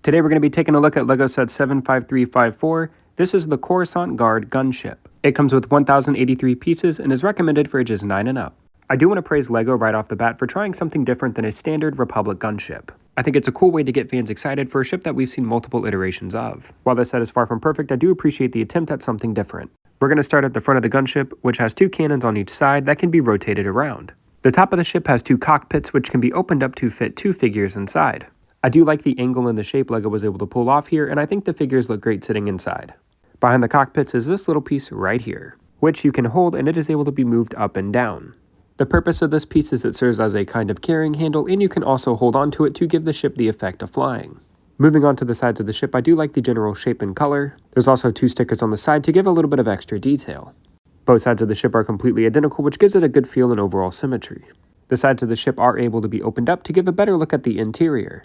Today we're going to be taking a look at LEGO set 75354. This is the Coruscant Guard Gunship. It comes with 1,083 pieces and is recommended for ages 9 and up. I do want to praise LEGO right off the bat for trying something different than a standard Republic gunship. I think it's a cool way to get fans excited for a ship that we've seen multiple iterations of. While this set is far from perfect, I do appreciate the attempt at something different. We're going to start at the front of the gunship, which has 2 cannons on each side that can be rotated around. The top of the ship has 2 cockpits which can be opened up to fit 2 figures inside. I do like the angle and the shape LEGO was able to pull off here, and I think the figures look great sitting inside. Behind the cockpits is this little piece right here, which you can hold and it is able to be moved up and down. The purpose of this piece is it serves as a kind of carrying handle, and you can also hold onto it to give the ship the effect of flying. Moving on to the sides of the ship, I do like the general shape and color. There's also 2 stickers on the side to give a little bit of extra detail. Both sides of the ship are completely identical, which gives it a good feel and overall symmetry. The sides of the ship are able to be opened up to give a better look at the interior,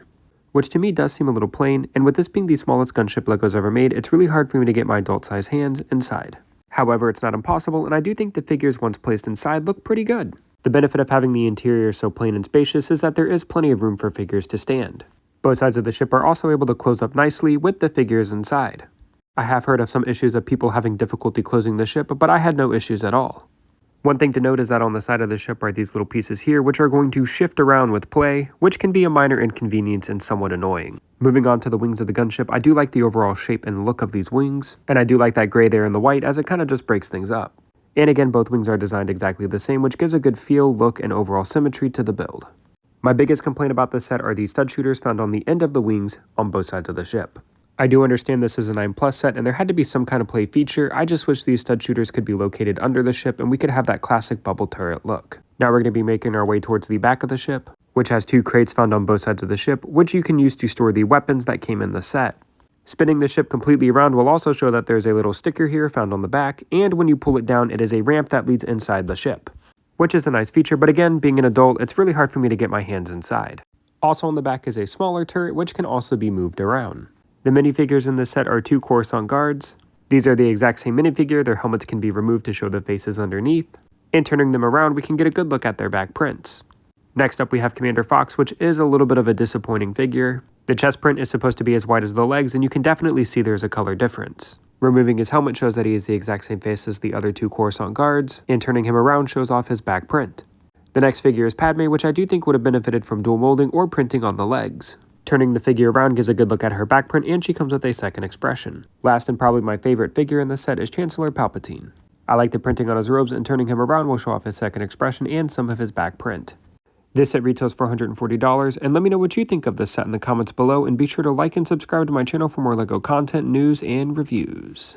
which to me does seem a little plain, and with this being the smallest gunship LEGO's ever made, it's really hard for me to get my adult-sized hands inside. However, it's not impossible, and I do think the figures once placed inside look pretty good. The benefit of having the interior so plain and spacious is that there is plenty of room for figures to stand. Both sides of the ship are also able to close up nicely with the figures inside. I have heard of some issues of people having difficulty closing the ship, but I had no issues at all. One thing to note is that on the side of the ship are these little pieces here which are going to shift around with play, which can be a minor inconvenience and somewhat annoying. Moving on to the wings of the gunship, I do like the overall shape and look of these wings, and I do like that gray there and the white as it kind of just breaks things up. And again, both wings are designed exactly the same, which gives a good feel, look, and overall symmetry to the build. My biggest complaint about this set are these stud shooters found on the end of the wings on both sides of the ship. I do understand this is a 9+ set and there had to be some kind of play feature. I just wish these stud shooters could be located under the ship and we could have that classic bubble turret look. Now we're going to be making our way towards the back of the ship, which has 2 crates found on both sides of the ship, which you can use to store the weapons that came in the set. Spinning the ship completely around will also show that there's a little sticker here found on the back, and when you pull it down it is a ramp that leads inside the ship, which is a nice feature, but again, being an adult, it's really hard for me to get my hands inside. Also on the back is a smaller turret which can also be moved around. The minifigures in this set are 2 Coruscant guards. These are the exact same minifigure. Their helmets can be removed to show the faces underneath, and turning them around we can get a good look at their back prints. Next up we have Commander Fox, which is a little bit of a disappointing figure. The chest print is supposed to be as wide as the legs, and you can definitely see there's a color difference. Removing his helmet shows that he is the exact same face as the other 2 Coruscant guards, and turning him around shows off his back print. The next figure is Padme, which I do think would have benefited from dual molding or printing on the legs. Turning the figure around gives a good look at her back print, and she comes with a second expression. Last and probably my favorite figure in this set is Chancellor Palpatine. I like the printing on his robes, and turning him around will show off his second expression and some of his back print. This set retails for $140, and let me know what you think of this set in the comments below, and be sure to like and subscribe to my channel for more LEGO content, news, and reviews.